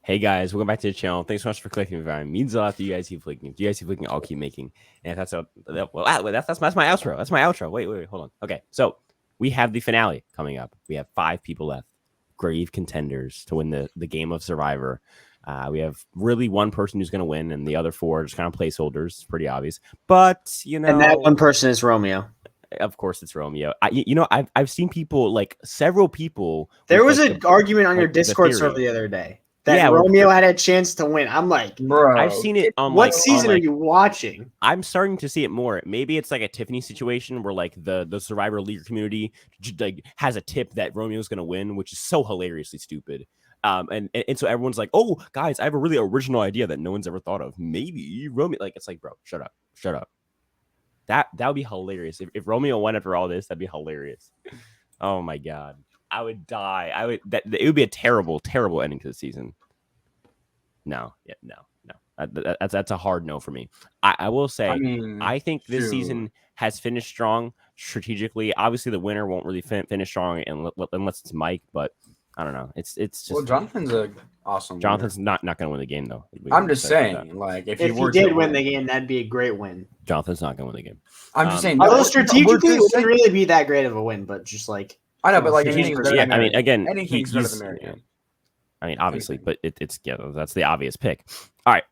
Hey guys, welcome back to the channel. Thanks so much for clicking. It means a lot that you guys keep clicking. If you guys keep clicking, I'll keep making. And if that's that's my outro. That's my outro. Wait, hold on. Okay, so we have the finale coming up. We have 5 people left, grave contenders to win the game of Survivor. We have really one person who's going to win, and the other 4 are just kind of placeholders. It's pretty obvious, but and that one person is Romeo. Of course, it's Romeo. I've seen people, like several people. There was an argument on your Discord server the other day that Romeo had a chance to win. I'm like, bro, I've seen it on what season are you watching? I'm starting to see it more. Maybe it's like a Tiffany situation where like the Survivor League community like has a tip that Romeo's gonna win, which is so hilariously stupid. And so everyone's like, oh guys, I have a really original idea that no one's ever thought of. Maybe Romeo. Like, it's like, bro, shut up. That would be hilarious. If Romeo won after all this, that'd be hilarious. Oh my god, I would die. It would be a terrible ending to the season. No. That's a hard no for me. I will say, I think this season has finished strong strategically. Obviously, the winner won't really finish strong unless it's Mike, but I don't know. It's just, well, Jonathan's an awesome. Jonathan's winner. not going to win the game though. I'm just saying, like, if he did win the game, that'd be a great win. Jonathan's not going to win the game. I'm just saying. Although strategically, it wouldn't really be that great of a win, but just like I know, but like, anything's better than Marianne. I mean, obviously, but it's that's the obvious pick. All right.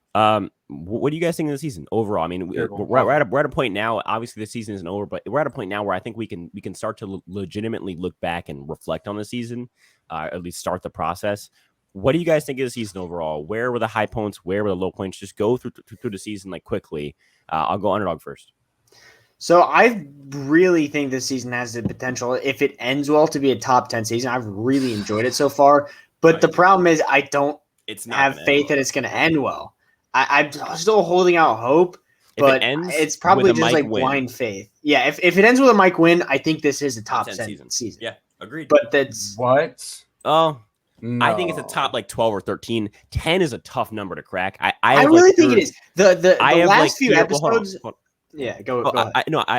What do you guys think of the season overall? I mean, we're at a point now. Obviously, the season isn't over, but we're at a point now where I think we can start to legitimately look back and reflect on the season, at least start the process. What do you guys think of the season overall? Where were the high points? Where were the low points? Just go through the season like quickly. I'll go underdog first. So I really think this season has the potential, if it ends well, to be a top 10 season. I've really enjoyed it so far. But the problem is I don't have faith that it's going to end well. I'm still holding out hope, but it's probably just like blind faith. Yeah, if it ends with a Mike win, I think this is a top 10 season. Yeah, agreed. But that's what? Oh, no. I think it's a top like 12 or 13. 10 is a tough number to crack. I really think it is. The last few episodes. Yeah, go ahead.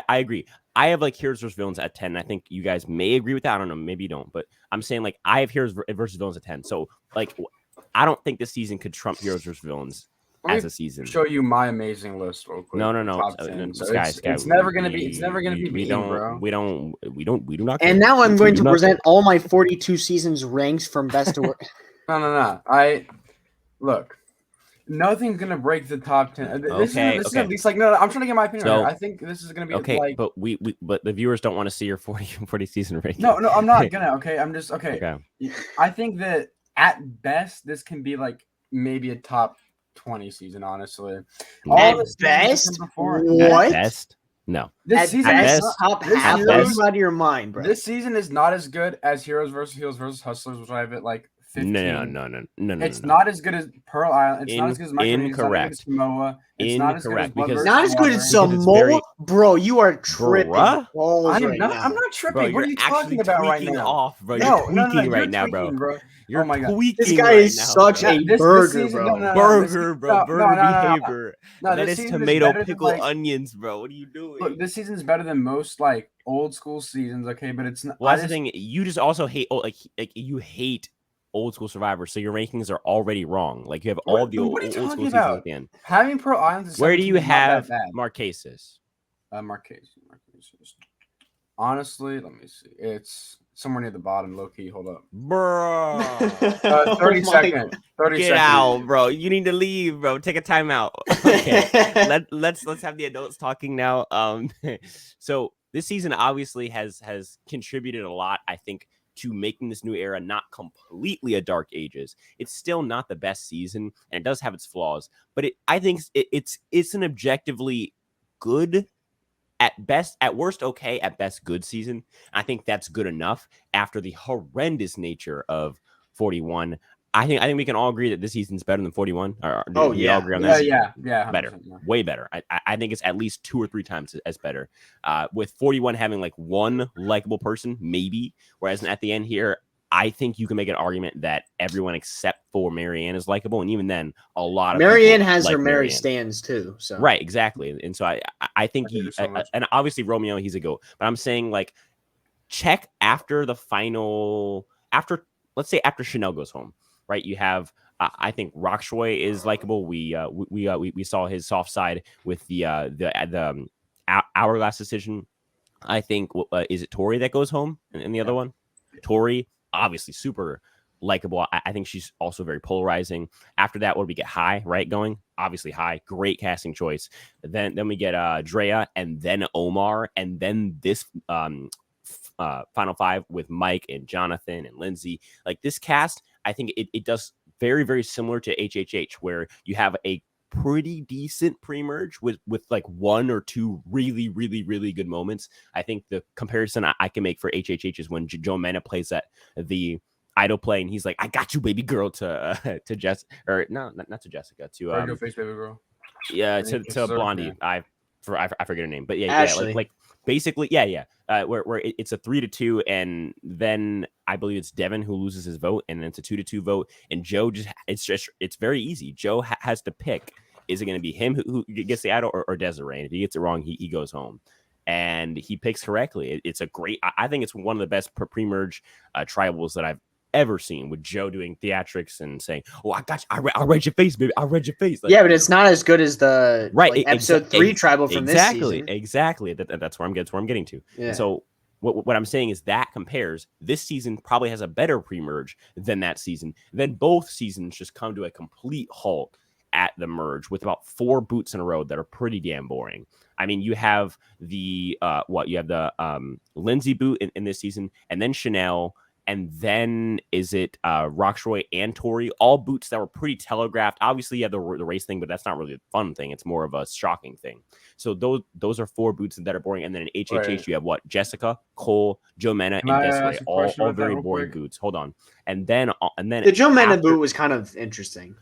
I agree. I have like Heroes vs. Villains at 10. I think you guys may agree with that. I don't know. Maybe you don't. But I'm saying like I have Heroes vs. Villains at 10. So like I don't think this season could trump Heroes vs. Villains as a season. Show you my amazing list real quick. No. It's never gonna be. It's never gonna be beaten, bro. We do not. And now I'm going to present all my 42 seasons ranks from best to worst. No. Look. Nothing's gonna break the top 10. This is at least like no. I'm trying to get my opinion. I think this is gonna be like. But but the viewers don't want to see your 40 season ranking. No, I'm not gonna. Okay, I'm just okay. I think that at best this can be like maybe a top 20 season. Honestly, at best. What? At best? No. This season is top half out of your mind, bro. This season is not as good as Heroes versus Hustlers, which I have it like. 15. No. It's not as good as Pearl Island. It's not as good as Mike. Incorrect. It's not as good as Samoa. Not as good as Samoa, bro. You are tripping. I'm not tripping. What are you talking about right now? You're tweaking right now, bro. Oh my god, this guy is such a burger, bro. Burger behavior. That is tomato, pickle, onions, bro. What are you doing? Look, this season's better than most like old school seasons. Okay, but it's not. Well, that's the thing. You just also hate like you hate old school Survivor, so your rankings are already wrong. Like you have all the old school seasons at the end. Having Pearl Island. Where do you have Marquesas? Marquesas. Honestly, let me see. It's somewhere near the bottom, low key. Hold up, bro. 30 seconds. 30 Get seconds. out, bro. You need to leave, bro. Take a timeout. Okay. let's have the adults talking now. So this season obviously has contributed a lot, I think, to making this new era not completely a Dark Ages. It's still not the best season, and it does have its flaws, but I think it's an objectively good, at best, at worst okay, at best good season. I think that's good enough after the horrendous nature of 41. I think we can all agree that this season's better than 41. All agree on that? Yeah, better, way better. I think it's at least 2 or 3 times as better. With 41 having like one likable person, maybe, whereas at the end here, I think you can make an argument that everyone except for Marianne is likable, and even then, a lot of Marianne has her Mary stands too. So right, exactly, and so I think and obviously Romeo, he's a GOAT, but I'm saying like check after the final, let's say after Chanel goes home. right? You have I think Rockshroy is likable. We saw his soft side with the hourglass decision. I think is it Tori that goes home in the other one? Tori, obviously super likable. I think she's also very polarizing. After that, what do we get? High, right? Going obviously High, great casting choice. Then we get Drea, and then Omar, and then this final five with Mike and Jonathan and Lindsay. Like this cast, I think it does very, very similar to HHH, where you have a pretty decent pre-merge with like one or two really, really, really good moments. I think the comparison I can make for HHH is when Joe Mena plays the idol play, and he's like, "I got you, baby girl," to Jess, or no, not to Jessica, to face baby girl. Yeah, to Blondie. I forget her name, but yeah, like basically, where it's a 3-2, and then I believe it's Devin who loses his vote, and then it's a 2-2 vote, and Joe it's very easy. Joe has to pick: is it going to be him who gets the idol, or Desiree? And if he gets it wrong, he goes home, and he picks correctly. It's a great. I think it's one of the best pre-merge tribals that I've ever seen, with Joe doing theatrics and saying, "Oh, I got you. I read your face, baby. I read your face." Like, yeah, but it's not as good as the episode 3 tribal from this season. Exactly. That's where I'm getting to. Yeah. So what I'm saying is that compares. This season probably has a better pre-merge than that season. Then both seasons just come to a complete halt at the merge with about 4 boots in a row that are pretty damn boring. I mean, you have the Lindsay boot in this season, and then Chanel. And then is it Rockshroy and Tori, all boots that were pretty telegraphed. Obviously, you have the race thing, but that's not really a fun thing. It's more of a shocking thing. So those are 4 boots that are boring. And then in HHH, you have what? Jessica, Cole, Joe Mena, and Desiree, all very boring boots. Hold on. And then the Joe Mena boot was kind of interesting.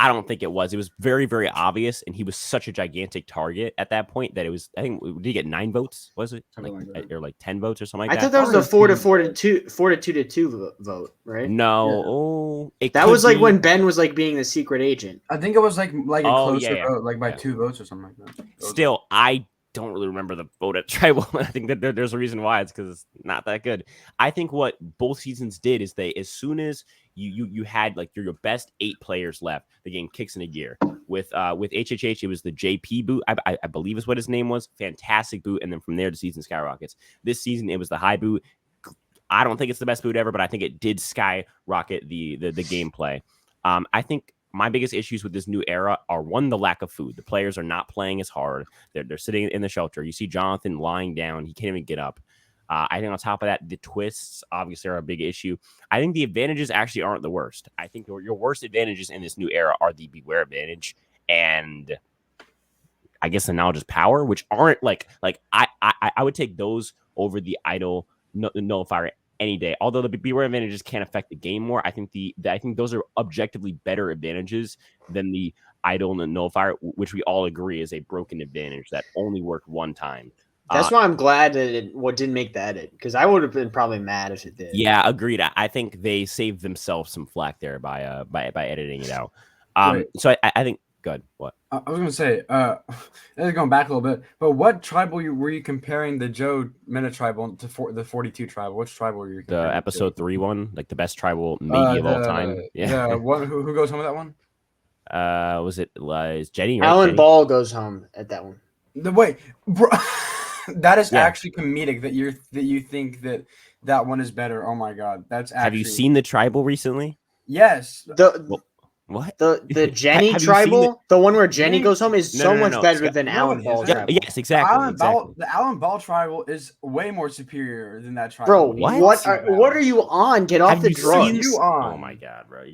I don't think it was. It was very, very obvious, and he was such a gigantic target at that point that it was. I think did he get 9 votes? Was it like 10 votes or something like that? I thought that was the 4-2 vote, right? No, that was like when Ben was like being the secret agent. I think it was like a closer vote, like by 2 votes or something like that. Still, I don't really remember the vote at tribal. I think that there's a reason why. It's because it's not that good. I think what both seasons did is they, as soon as you had like your best 8 players left, the game kicks into gear. With HHH, it was the JP boot, I believe is what his name was. Fantastic boot, and then from there the season skyrockets. This season it was the high boot. I don't think it's the best boot ever, but I think it did skyrocket the gameplay. I think my biggest issues with this new era are, one, the lack of food. The players are not playing as hard. They're sitting in the shelter. You see Jonathan lying down. He can't even get up. I think on top of that, the twists obviously are a big issue. I think the advantages actually aren't the worst. I think your worst advantages in this new era are the Beware advantage and I guess the knowledge is power, which aren't like I would take those over the idol nullifier any day. Although the Beware advantages can affect the game more, I think those are objectively better advantages than the idol and nullifier, which we all agree is a broken advantage that only worked one time. That's why I'm glad that it didn't make the edit, because I would have been probably mad if it did. Yeah, agreed. I think they saved themselves some flack there by editing it out. So I think good. What I was gonna say, going back a little bit, but what tribal were you comparing the Joe Mena tribal to the 42 tribal? Which tribal were you comparing? The episode 3 one, like the best tribal maybe of all time. Yeah. Who goes home with that one? Was it Jenny? Right? Alan Jenny? Ball goes home at that one. Bro, that is actually comedic that you think that one is better. Oh my god, that's actually. Have you seen the tribal recently? Yes. What? The Jenny tribal, the one where Jenny goes home, is so much better than Alan Ball tribal. Yes, exactly. The Alan Ball tribal is way more superior than that Bro, tribal. what are you on? Get off the drugs. Oh my god, bro.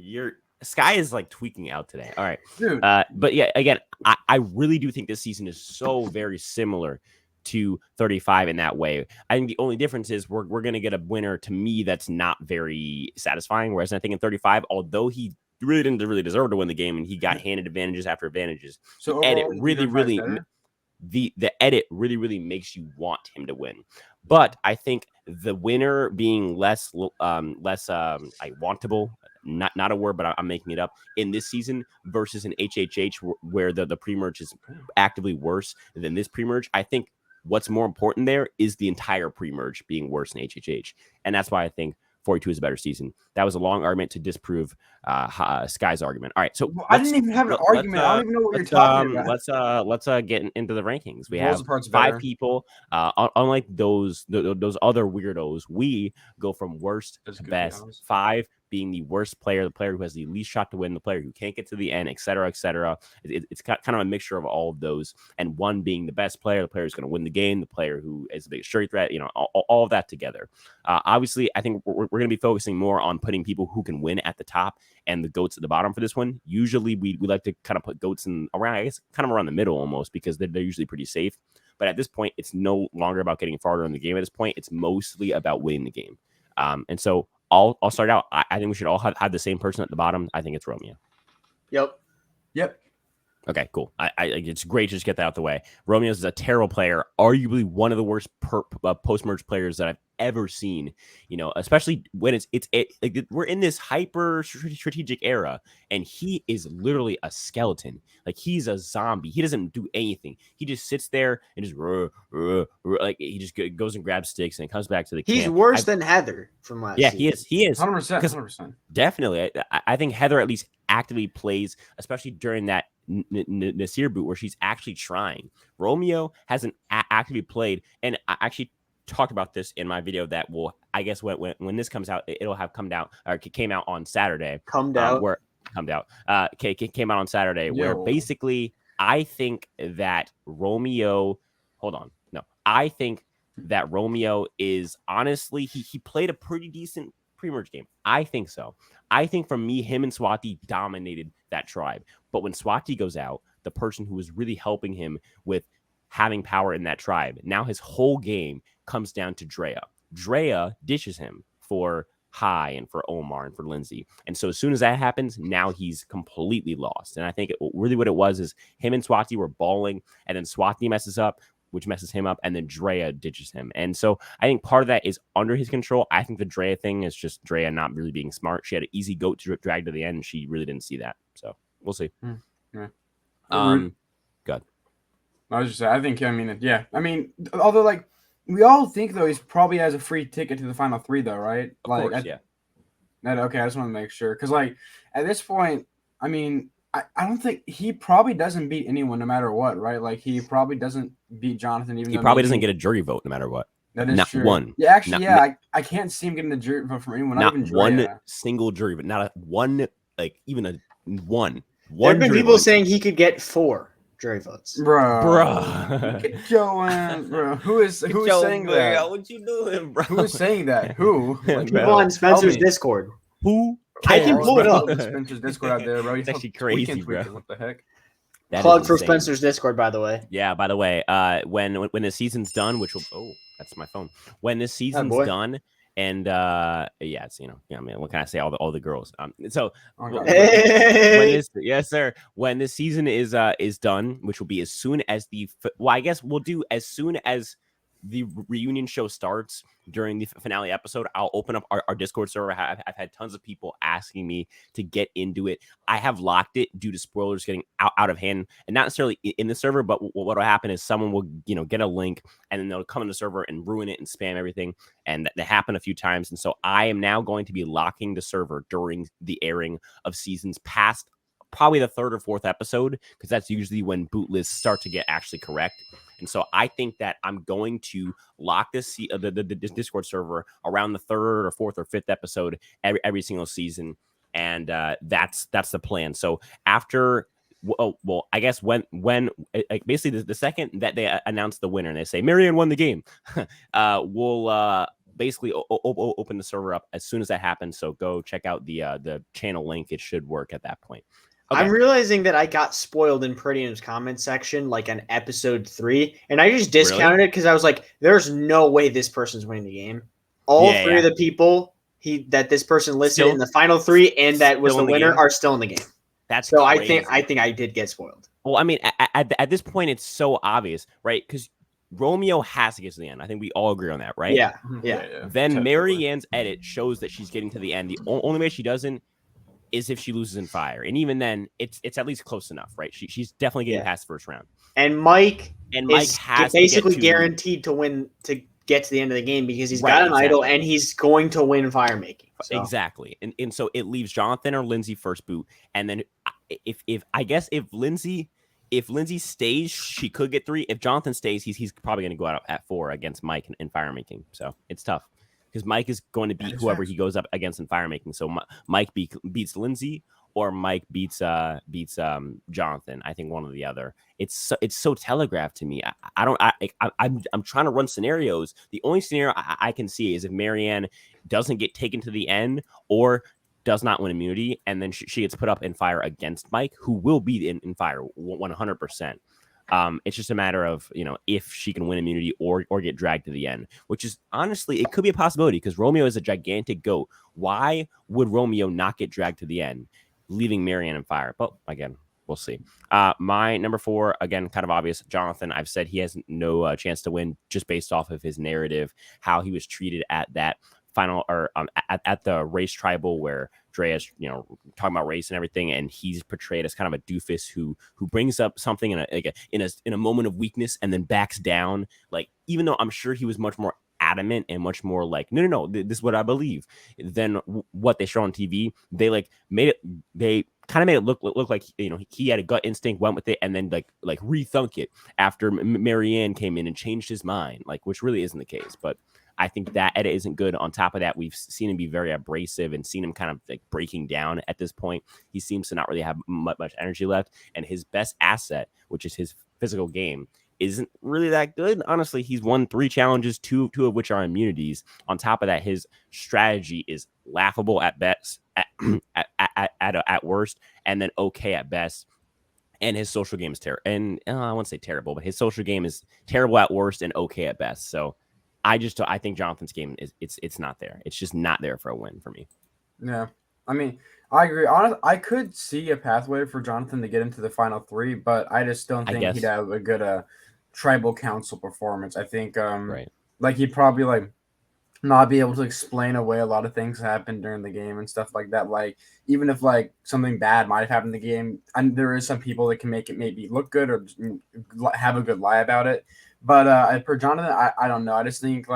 Sky is like tweaking out today. All right. Dude. But yeah, again, I really do think this season is so very similar to 35 in that way. I think the only difference is we're going to get a winner, to me, that's not very satisfying. Whereas I think in 35, although he really didn't deserve to win the game and he got handed advantages after advantages, so the edit really, really makes you want him to win. But I think the winner being less wantable, not a word, but I'm making it up, in this season versus an HHH where the pre-merge is actively worse than this pre-merge, I think what's more important there is the entire pre-merge being worse than HHH. And that's why I think 42 is a better season. That was a long argument to disprove Sky's argument. All right, so I didn't even have an argument. I don't even know what you're talking about. Let's get into the rankings. We Worlds have Apart's 5 better. people. Unlike those other weirdos, we go from worst to best. 5 being the worst player, the player who has the least shot to win, the player who can't get to the end, et cetera, et cetera. It's kind of a mixture of all of those, and 1 being the best player, the player who's going to win the game, the player who is the biggest short threat, all of that together. Obviously, I think we're going to be focusing more on putting people who can win at the top and the GOATs at the bottom for this one. Usually, we like to kind of put GOATs in around, I guess, kind of around the middle almost, because they're usually pretty safe. But at this point, it's no longer about getting farther in the game. At this point, it's mostly about winning the game. And so I'll start out. I think we should all have the same person at the bottom. I think it's Romeo. Yep. Okay, cool. It's great to just get that out the way. Romeo is a terrible player, arguably one of the worst post-merge players that I've ever seen. Especially when we're in this hyper strategic era, and he is literally a skeleton. Like, he's a zombie. He doesn't do anything. He just sits there and just like he just goes and grabs sticks and comes back to the camp. He's worse than Heather from last season. He is 100%. Definitely. I think Heather at least actively plays, especially during that Nasir boot where she's actually trying. Romeo hasn't actively played, and I actually talked about this in my video that will, I guess, when this comes out, it'll have come out, or it came out on Saturday. Came out on Saturday, where basically I think that Romeo. I think that Romeo is honestly he played a pretty decent pre-merge game. I think so. I think for me, him and Swati dominated that tribe. But when Swati goes out, the person who was really helping him with having power in that tribe, now his whole game comes down to Drea. Drea ditches him for Hai and for Omar and for Lindsay. And so as soon as that happens, now he's completely lost. And I think really what it was is him and Swati were balling, and then Swati messes up, which messes him up, and then Drea ditches him. And so I think part of that is under his control. I think the Drea thing is just Drea not really being smart. She had an easy goat to drag to the end, and she really didn't see that. So we'll see. Yeah. Good. I was just saying, although, like, we all think, though, he's probably has a free ticket to the final 3, though, right? Of course, yeah. Okay, I just want to make sure. Because, like, at this point, I don't think he probably doesn't beat anyone no matter what, right? Like, he probably doesn't beat Jonathan. He probably doesn't get a jury vote no matter what. That is not true. One. Yeah, actually, I can't see him getting a jury vote from anyone. Not even one single jury, but not one, like even a one. There have been people saying he could get 4 jury votes, bro. Bro. Who is saying that? What you doing, bro? Who is saying that? Who? People on Spencer's Discord. Who? I can pull it up. Spencer's Discord out there, bro. It's actually crazy, bro. What the heck? Plug for Spencer's Discord, by the way. Yeah, by the way, when the season's done, which will that's my phone. When this season's done, and it's what can I say? All the girls. When this season is done, which will be as soon as as soon as the reunion show starts during the finale episode, I'll open up our Discord server. I've had tons of people asking me to get into it. I have locked it due to spoilers getting out of hand, and not necessarily in the server, but what will happen is someone will get a link, and then they'll come in the server and ruin it and spam everything, and that happened a few times. And so I am now going to be locking the server during the airing of seasons past probably the 3rd or 4th episode, because that's usually when boot lists start to get actually correct. And so I think that I'm going to lock this the Discord server around the 3rd or 4th or 5th episode every single season, and that's the plan. So after, I guess when basically the second that they announce the winner and they say Marianne won the game, we'll basically open the server up as soon as that happens. So go check out the channel link. It should work at that point. Okay. I'm realizing that I got spoiled in Prettium's comment section, like on episode 3, and I just discounted it because I was like, "There's no way this person's winning the game." All 3 of the people that this person listed in the final 3 and that was the winner are still in the game. That's so crazy. I think I did get spoiled. Well, I mean, at this point, it's so obvious, right? Because Romeo has to get to the end. I think we all agree on that, right? Yeah. Then Marianne's edit shows that she's getting to the end. The only way she doesn't is if she loses in fire, and even then, it's at least close enough, right? She's definitely getting past the first round. And Mike has basically guaranteed to win to get to the end of the game because he's got an idol and he's going to win fire making. So. Exactly. And so it leaves Jonathan or Lindsay first boot. And then if Lindsay stays, she could get 3. If Jonathan stays, he's probably going to go out at 4 against Mike in fire making. So it's tough because Mike is going to beat whoever he goes up against in fire making. So Mike beats Lindsay or Mike beats Jonathan. I think one or the other. It's so telegraphed to me. I'm trying to run scenarios. The only scenario I can see is if Marianne doesn't get taken to the end or does not win immunity, and then she gets put up in fire against Mike, who will be in fire 100%. It's just a matter of, if she can win immunity or get dragged to the end, which is honestly, it could be a possibility because Romeo is a gigantic goat. Why would Romeo not get dragged to the end, leaving Marianne in fire? But again, we'll see. My number 4, again, kind of obvious. Jonathan, I've said he has no chance to win just based off of his narrative, how he was treated at that final or at the race tribal where Drea's talking about race and everything, and he's portrayed as kind of a doofus who brings up something in a moment of weakness and then backs down. Like, even though I'm sure he was much more adamant and much more like no, this is what I believe than what they show on TV. They kind of made it look like he had a gut instinct, went with it, and then like rethunk it after Marianne came in and changed his mind, which really isn't the case. But I think that edit isn't good. On top of that, we've seen him be very abrasive and seen him kind of breaking down at this point. He seems to not really have much energy left, and his best asset, which is his physical game, isn't really that good. Honestly, he's won 3 challenges, two of which are immunities. On top of that, his strategy is laughable at best, at worst, and then okay at best. And his social game is terrible. And I won't say terrible, but his social game is terrible at worst and okay at best. So I think Jonathan's game it's not there. It's just not there for a win for me. Yeah, I mean, I agree. Honestly, I could see a pathway for Jonathan to get into the final 3, but I just don't think he'd have a good tribal council performance. I think he'd probably not be able to explain away a lot of things that happened during the game and stuff like that. Like, even if something bad might have happened in the game, and there is some people that can make it maybe look good or have a good lie about it. But for Jonathan, I don't know. I just think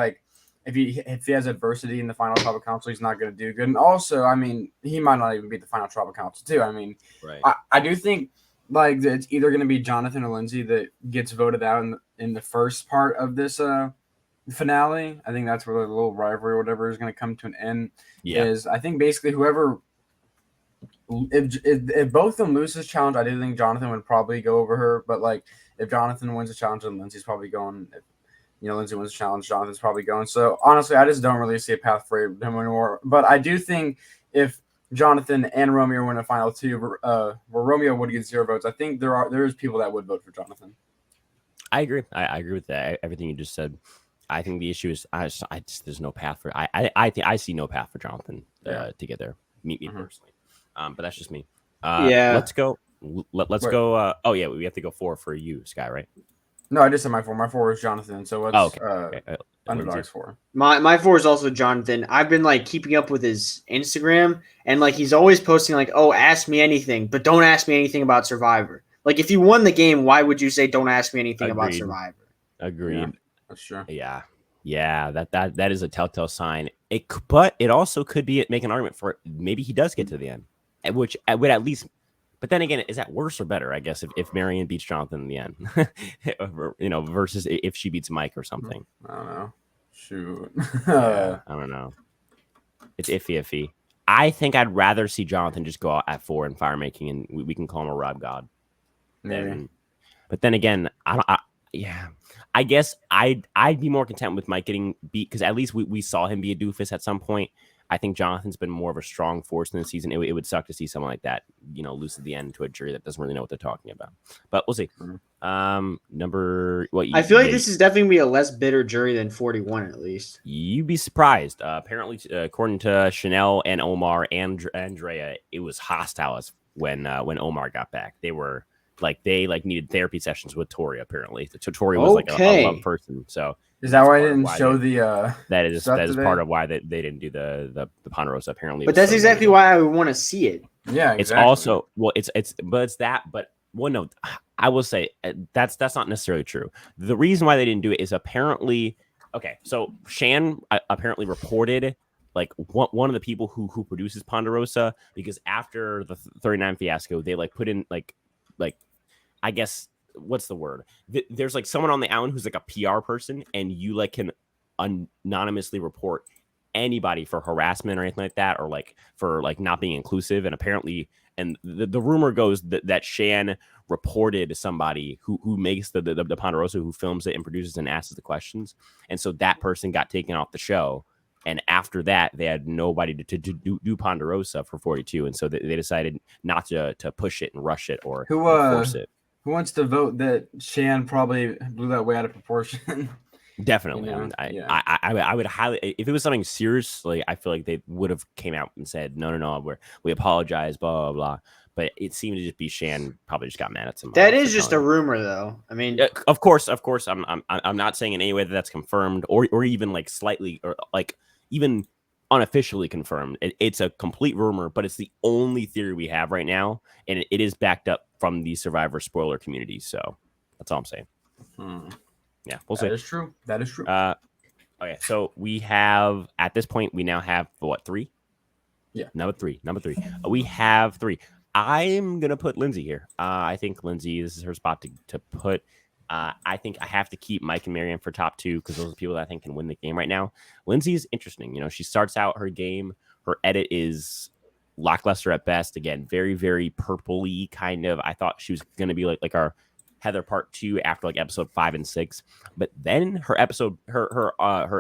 if he has adversity in the final tribal council, he's not going to do good. And also, I mean, he might not even beat the final tribal council too. I mean, I do think it's either going to be Jonathan or Lindsay that gets voted out in the first part of this finale. I think that's where the little rivalry or whatever is going to come to an end. Yeah. Is I think basically whoever, if both of them lose this challenge, I do think Jonathan would probably go over her. But if Jonathan wins the challenge, then Lindsay's probably going. If Lindsay wins the challenge, Jonathan's probably going. So honestly, I just don't really see a path for him anymore. But I do think if Jonathan and Romeo win a final 2, where Romeo would get 0 votes, I think there is people that would vote for Jonathan. I agree. I agree with that. Everything you just said. I think the issue is there's no path for. I see no path for Jonathan to get there. Me personally. But that's just me. Let's go. Let's go. We have to go 4 for you, Sky, right? No, I just said my 4. My 4 is Jonathan. So what's Underdog's 4? My 4 is also Jonathan. I've been keeping up with his Instagram, and he's always posting ask me anything, but don't ask me anything about Survivor. If you won the game, why would you say don't ask me anything about Survivor? Agreed. Yeah, that's true. Yeah. That is a telltale sign. But it also could be make an argument for maybe he does get to the end, which would at least. But then again, is that worse or better? I guess if Marianne beats Jonathan in the end, versus if she beats Mike or something. I don't know. Shoot. I don't know. It's iffy. I think I'd rather see Jonathan just go out at 4 in fire making, and we can call him a Rob God. But then again, I guess I'd be more content with Mike getting beat because at least we saw him be a doofus at some point. I think Jonathan's been more of a strong force in the season. It would suck to see someone like that, lose at the end to a jury that doesn't really know what they're talking about. But we'll see. I feel like this is definitely gonna be a less bitter jury than 41 at least. You'd be surprised. Apparently, according to Chanel and Omar and Andrea, it was hostile when Omar got back. They were they needed therapy sessions with Tori. Apparently, Tori was a love person. So. Is that why I didn't show the that is part of why they didn't do the Ponderosa apparently. But that's exactly why I would want to see it. Yeah, exactly. It's also I will say that's not necessarily true. The reason why they didn't do it is apparently Okay, so Shan apparently reported like one of the people who produces Ponderosa, because after the 39 fiasco, they like put in like I guess what's the word? There's like someone on the island who's like a PR person, and you like can anonymously report anybody for harassment or anything like that, or like for like not being inclusive. And apparently, and the rumor goes that Shan reported somebody who makes the Ponderosa, who films it and produces and asks the questions, and so that person got taken off the show. And after that, they had nobody to do Ponderosa for 42, and so they decided not to push it and rush it or force it. Who wants to vote that Shan probably blew that way out of proportion? Definitely. I would highly, if it was something serious, like I feel like they would have came out and said, no, we apologize, blah, blah, blah. But it seemed to just be Shan probably just got mad at somebody. That is just a rumor, though. I mean, of course, I'm not saying in any way that that's confirmed or even like slightly or like even unofficially confirmed. It's a complete rumor, but it's the only theory we have right now, and it is backed up from the Survivor spoiler community. So that's all I'm saying. Yeah, we'll see. That is true. Okay, so we have at this point we now have what, 3? Yeah, number three. We have 3. I'm gonna put Lindsay here. I think Lindsay, this is her spot to put. I think I have to keep Mike and Marianne for top 2 because those are people that I think can win the game right now. Lindsay is interesting. You know, she starts out her game. Her edit is lackluster at best. Again, very, very purpley kind of. I thought she was gonna be like our Heather part 2 after like episode 5 and 6, but then her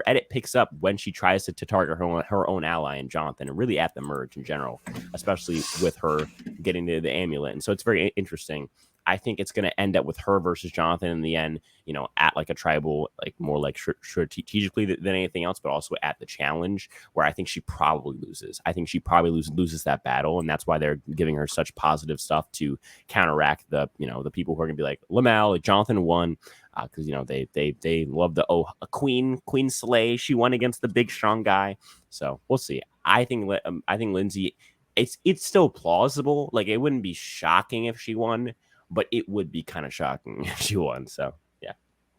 edit picks up when she tries to target her own ally and Jonathan, and really at the merge in general, especially with her getting the amulet. And so it's very interesting. I think it's going to end up with her versus Jonathan in the end, you know, at like a tribal, like more like strategically than anything else, but also at the challenge, where I think she probably loses. I think she probably loses that battle, and that's why they're giving her such positive stuff to counteract the people who are going to be like Lamel, like Jonathan won, because they love the Queen Slay. She won against the big strong guy, so we'll see. I think Lindsay, it's still plausible. Like it wouldn't be shocking if she won, but it would be kind of shocking if she won. So, yeah.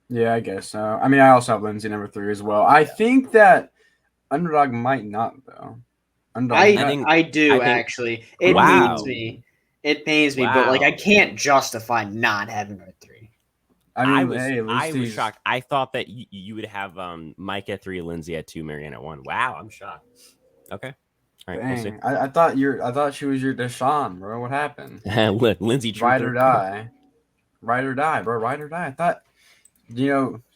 Yeah, I guess so. I mean, I also have Lindsay number 3 as well. I think that Underdog might not, though. I do, actually. It pains me. It pains me, but like I can't justify not having her 3. I was shocked. I thought that you would have Mike at 3, Lindsay at 2, Marianne at 1. Wow, I'm shocked. Okay. All right, we'll see. I thought she was your Deshaun, bro. What happened? Lindsay, ride or die, bro. Ride or die. I thought,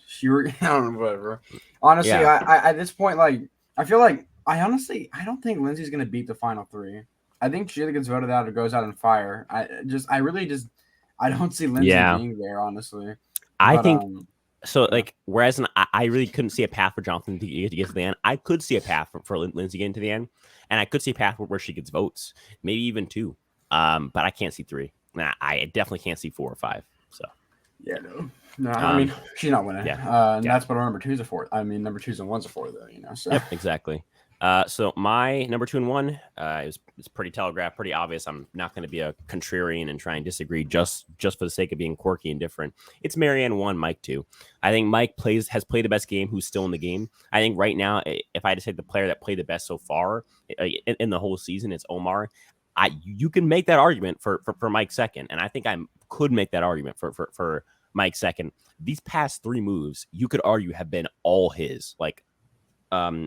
she were. I don't know, whatever. Honestly, yeah. I at this point, like, I feel like I don't think Lindsay's gonna beat the final 3. I think she either gets voted out or goes out in fire. I don't see Lindsay being there, honestly. I think. So, like, whereas I really couldn't see a path for Jonathan to get to the end, I could see a path for Lindsay getting to the end, and I could see a path where she gets votes, maybe even 2. But I can't see 3. I definitely can't see 4 or 5. So, yeah, no. I mean, she's not winning. Yeah, and that's what our number 2s are for. I mean, number 2s and 1s are for, though. So. Yep, exactly. So my number 2 and 1 is pretty telegraphed, pretty obvious. I'm not going to be a contrarian and try and disagree just for the sake of being quirky and different. It's Marianne 1, Mike 2. I think Mike has played the best game, who's still in the game. I think right now, if I had to say the player that played the best so far in the whole season, it's Omar. You can make that argument for Mike second, and I think I could make that argument for Mike second. These past 3 moves, you could argue, have been all his. Like,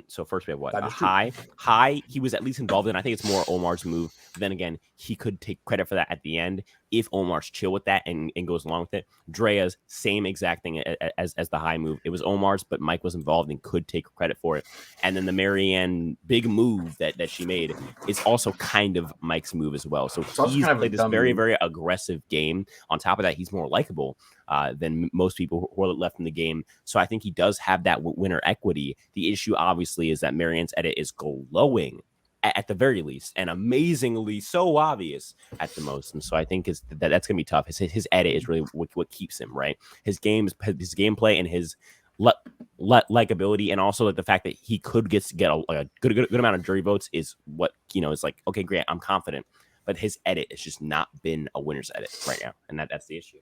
so first we have what? High. He was at least involved in. I think it's more Omar's move. But then again, he could take credit for that at the end if Omar's chill with that and goes along with it. Drea's same exact thing as the high move. It was Omar's, but Mike was involved and could take credit for it. And then the Marianne big move that she made is also kind of Mike's move as well. So he's played this very, very aggressive game. On top of that, he's more likable than most people who are left in the game. So I think he does have that winner equity. The issue, obviously, is that Marianne's edit is glowing at the very least, and amazingly so obvious at the most. And so I think that's gonna be tough. His edit is really what keeps him, right? His gameplay and his likability, and also like the fact that he could get a good amount of jury votes is what is like. Okay, great, I'm confident, but his edit has just not been a winner's edit right now, and that's the issue.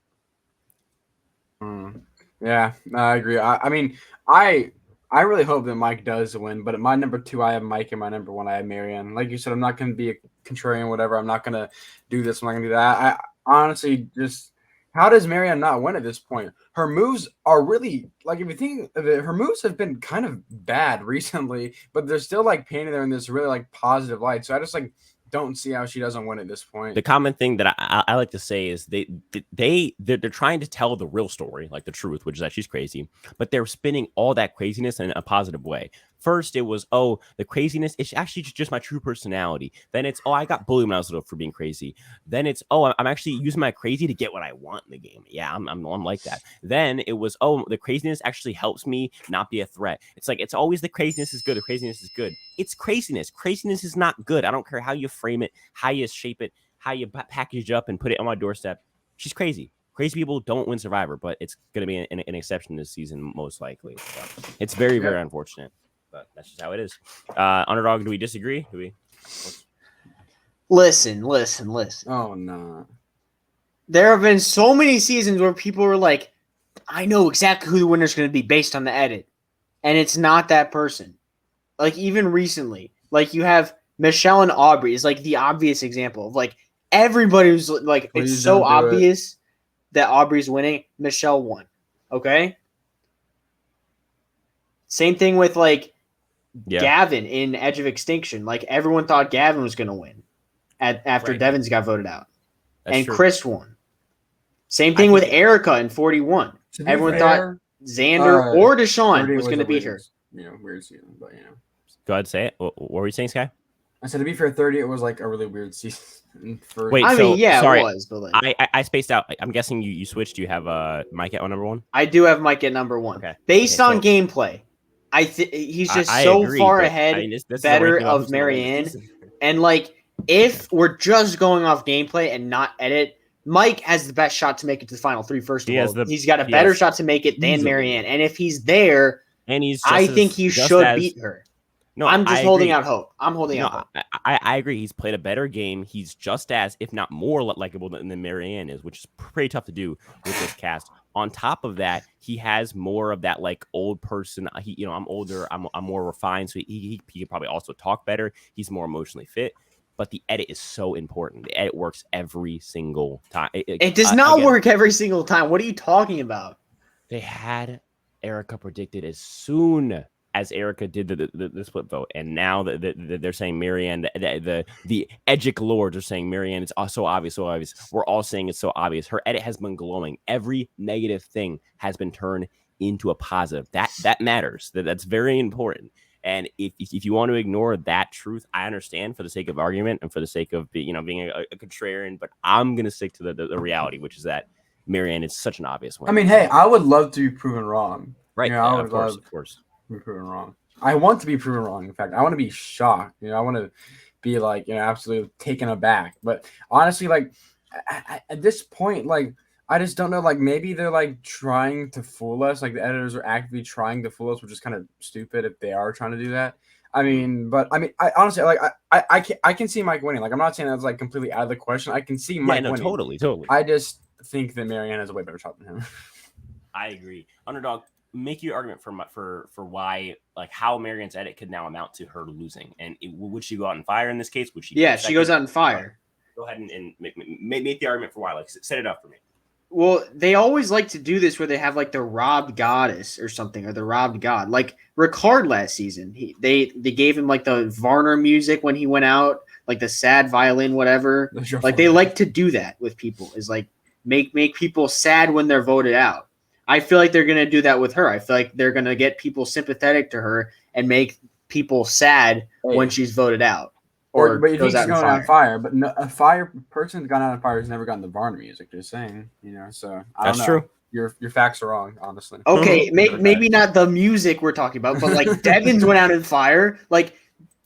Yeah, I agree. I mean, I I really hope that Mike does win, but at my number 2, I have Mike, and my number 1, I have Marianne. Like you said, I'm not going to be a contrarian, whatever. I'm not going to do this. I'm not going to do that. I honestly just, how does Marianne not win at this point? Her moves are really, like, if you think of it, her moves have been kind of bad recently, but they're still like painting her in this really like positive light. So I just like don't see how she doesn't win at this point. The common thing that I like to say is they're trying to tell the real story, like the truth, which is that she's crazy, but they're spinning all that craziness in a positive way. First, it was, oh, the craziness is actually just my true personality. Then it's, oh, I got bullied when I was little for being crazy. Then it's, oh, I'm actually using my crazy to get what I want in the game. Yeah, I'm like that. Then it was, oh, the craziness actually helps me not be a threat. It's like, it's always the craziness is good. The craziness is good. It's craziness. Craziness is not good. I don't care how you frame it, how you shape it, how you package it up and put it on my doorstep. She's crazy. Crazy people don't win Survivor, but it's going to be an exception this season, most likely. So it's very, very unfortunate. But that's just how it is. Underdog, do we disagree? Do we? Listen. Oh, no. There have been so many seasons where people were like, I know exactly who the winner's going to be based on the edit. And it's not that person. Like, even recently, like, you have Michelle and Aubrey is like the obvious example of like everybody was like, it's so obvious that Aubrey's winning. Michelle won. Okay. Same thing with like Gavin in Edge of Extinction. Like, everyone thought Gavin was going to win after Devins got voted out. That's and true. Chris won. Same thing with Erica in 41. Everyone thought Xander or Deshaun was going to beat her. Weird season, but Go ahead, say it. What were you saying, Sky? I said, to be fair, 30, it was like a really weird season. Wait, sorry. It was. But like, I spaced out. I'm guessing you switched. Do you have Mike at number 1? I do have Mike at number 1. Okay. Based on gameplay, he's just so agree, far ahead, this better of Marianne. And like, if we're just going off gameplay and not edit, Mike has the best shot to make it to the final 3. First of all, he's got a better shot to make it than Marianne. And if he's there, and I think he should beat her. No, I'm just holding out hope. I'm holding out hope. I agree. He's played a better game. He's just as, if not more, likable than Marianne is, which is pretty tough to do with this cast. On top of that, he has more of that like old person. I'm older. I'm more refined, so he can probably also talk better. He's more emotionally fit. But the edit is so important. The edit works every single time. It does not work every single time. What are you talking about? They had Erica predicted as soon as Erica did the split vote, and now they're saying Marianne, the Edgic lords are saying Marianne is so obvious. We're all saying it's so obvious. Her edit has been glowing. Every negative thing has been turned into a positive. That matters. That's very important. And if you want to ignore that truth, I understand for the sake of argument and for the sake of being a contrarian, but I'm gonna stick to the reality, which is that Marianne is such an obvious one. I mean, hey, I would love to be proven wrong. Right. Of course. Be proven wrong. I want to be proven wrong. In fact, I want to be shocked. I want to be like, absolutely taken aback. But honestly, like at this point, like I just don't know. Like maybe they're like trying to fool us. Like the editors are actively trying to fool us, which is kind of stupid if they are trying to do that. I honestly like I can see Mike winning. Like I'm not saying that's like completely out of the question. I can see Mike winning. Totally. I just think that Marianne has a way better shot than him. I agree. Underdog, make your argument for why, like, how Marianne's edit could now amount to her losing, and would she go out in fire in this case? Would she? Yeah, she goes out in fire. Go ahead and make the argument for why. Like, set it up for me. Well, they always like to do this where they have like the robbed goddess or something, or the robbed god. Like Ricard last season, they gave him like the Varner music when he went out, like the sad violin, whatever. Like they like to do that with people. Is like make people sad when they're voted out. I feel like they're going to do that with her. I feel like they're going to get people sympathetic to her and make people sad when she's voted out. But if he's going on fire. But no, a fire person's gone out on fire has never gotten the Varner music. Just saying, So I don't know. True. Your facts are wrong, honestly. Okay, maybe not the music we're talking about, but like Devins went out in fire. Like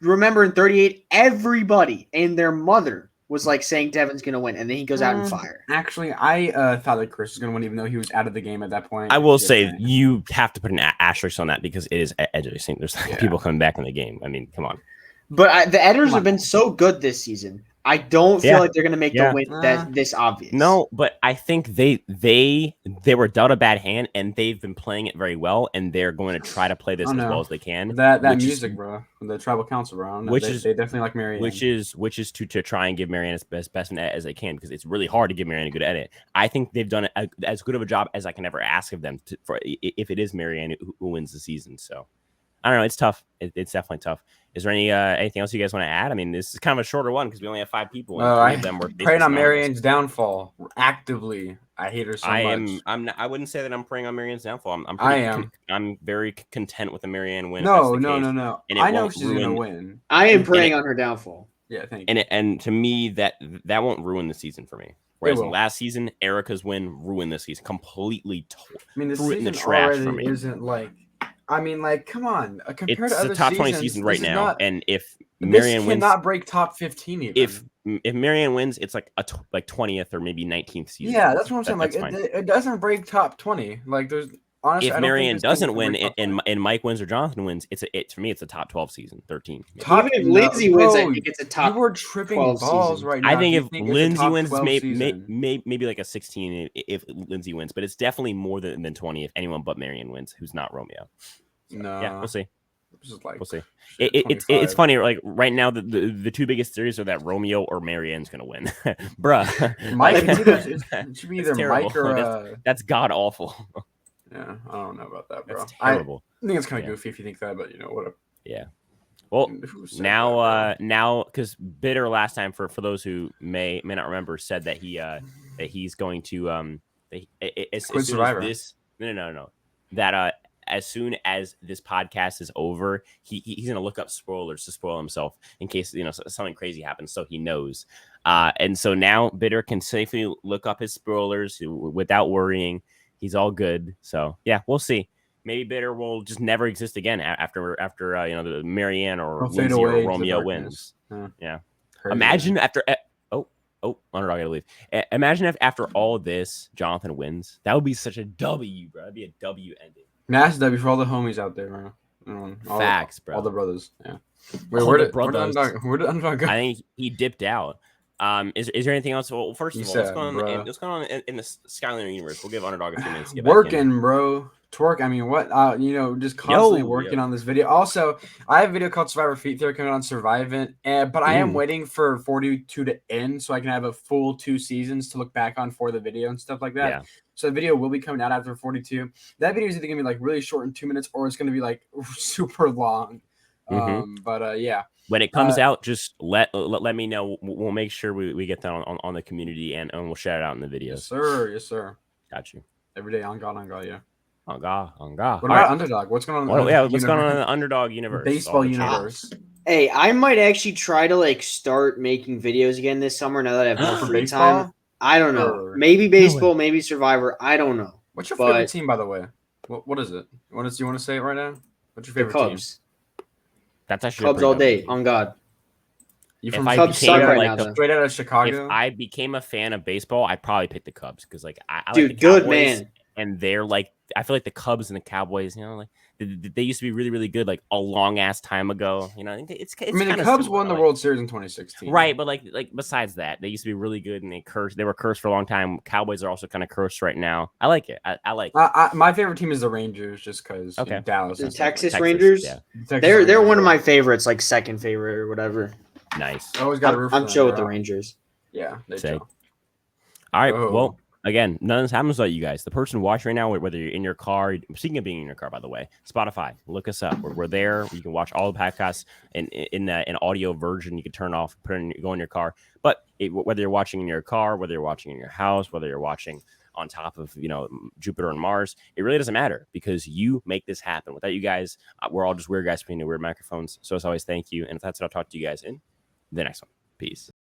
remember in 38, everybody and their mother was like saying Devin's going to win, and then he goes out in fire. Actually, I thought that Chris was going to win, even though he was out of the game at that point. I will say you have to put an asterisk on that because it is edgy. There's people coming back in the game. I mean, come on. But the editors have been so good this season. I don't feel like they're going to make the win that this obvious. No, but I think they were dealt a bad hand, and they've been playing it very well, and they're going to try to play this as well as they can. That music, bro, the tribal council, bro. They definitely like Marianne. Which is to try and give Marianne as best an edit as they can, because it's really hard to give Marianne a good edit. I think they've done as good of a job as I can ever ask of them for if it is Marianne who wins the season. So I don't know. It's tough. It's definitely tough. Is there anything else you guys want to add? I mean, this is kind of a shorter one because we only have 5 people. And 3 of them were praying on Marianne's downfall actively. I hate her so much. I wouldn't say that I'm praying on Marianne's downfall. I'm very content with the Marianne win. No. I know she's gonna win. I am praying on her downfall. Yeah, thank you. And to me, that won't ruin the season for me. Whereas last season, Erica's win ruined this season completely. Threw it in the trash for me. Isn't like. I mean, like, come on. Compared to other it's a top 20 seasons, season right now, and if Marianne wins, cannot break top 15. Even if Marianne wins, it's like 20th or maybe 19th season. Yeah, that's what I'm saying. Like, it doesn't break top 20. Like, there's honestly, if Marianne doesn't win and Mike wins or Jonathan wins, for me, it's a top 12 season, 13. Even if Lindsay wins, I think it's a top. You were tripping balls right now. I think if Lindsay wins, maybe like a 16 if Lindsay wins, but it's definitely more than 20 if anyone but Marianne wins, who's not Romeo. So, no, yeah, we'll see. We'll see. It's funny. Like right now, the 2 biggest theories are that Romeo or Marianne's gonna win, bruh. Mike, it should be either Mike or that's god awful. Yeah, I don't know about that, bro. That's terrible. I think it's kind of goofy if you think that, but whatever. Yeah. Well, now, because Bitter last time for those who may not remember said that he's going to quit Survivor. No. That as soon as this podcast is over, he's gonna look up spoilers to spoil himself in case something crazy happens, so he knows. And so now Bitter can safely look up his spoilers without worrying. He's all good. So yeah, we'll see. Maybe Bitter will just never exist again after the Marianne or Lindsay or Romeo wins. Yeah. Crazy. Imagine after Underdog gotta leave. Imagine if after all this Jonathan wins. That would be such a W, bro. That'd be a W ending. Massive W for all the homies out there, bro. Facts, bro. All the brothers. Yeah. Wait, where did Underdog go? I think he dipped out. Is there anything else? Well, first of all, what's going on in the Skyliner universe? We'll give Underdog a few minutes to get working, back in. Bro. Twerk. I mean, what? Just constantly working on this video. Also, I have a video called Survivor Feet Theory coming on Surviving, but I am waiting for 42 to end so I can have a full 2 seasons to look back on for the video and stuff like that. Yeah. So the video will be coming out after 42. That video is either gonna be like really short in 2 minutes or it's gonna be like super long. But yeah. When it comes out, just let me know. We'll make sure we get that on the community and we'll shout it out in the videos. Yes, sir. Got you. Every day on God, yeah. On God. What about Underdog? What's going on? What's going on in the Underdog universe? Baseball universe. Hey, I might actually try to start making videos again this summer now that I have more free time. I don't know. Maybe baseball, maybe Survivor. I don't know. What's your favorite team, by the way? What is it? You want to say it right now? What's your favorite team? Cubs. That's actually Cubs all day. On God. You from Cubs suck right now, straight out of Chicago? If I became a fan of baseball, I'd probably pick the Cubs because I dude, like the good Cowboys, man. And they're I feel like the Cubs and the Cowboys, they used to be really, really good a long ass time ago. It's the Cubs won the World Series in 2016, right? But like besides that, they used to be really good and they were cursed for a long time. Cowboys are also kind of cursed right now. I like it. I like it. My favorite team is the Rangers, just because Dallas. The Texas Rangers. Yeah. They're one of my favorites, like second favorite or whatever. Nice. I always got to root for them. I'm chill with the Rangers. Yeah, they chill. All right. Well. Again, none of this happens without you guys. The person watching right now, whether you're in your car, speaking of being in your car, by the way, Spotify, look us up. We're there. You can watch all the podcasts in an audio version. You can turn off, go in your car. But whether you're watching in your car, whether you're watching in your house, whether you're watching on top of Jupiter and Mars, it really doesn't matter because you make this happen. Without you guys, we're all just weird guys speaking to weird microphones. So as always, thank you. And if that's it, I'll talk to you guys in the next one. Peace.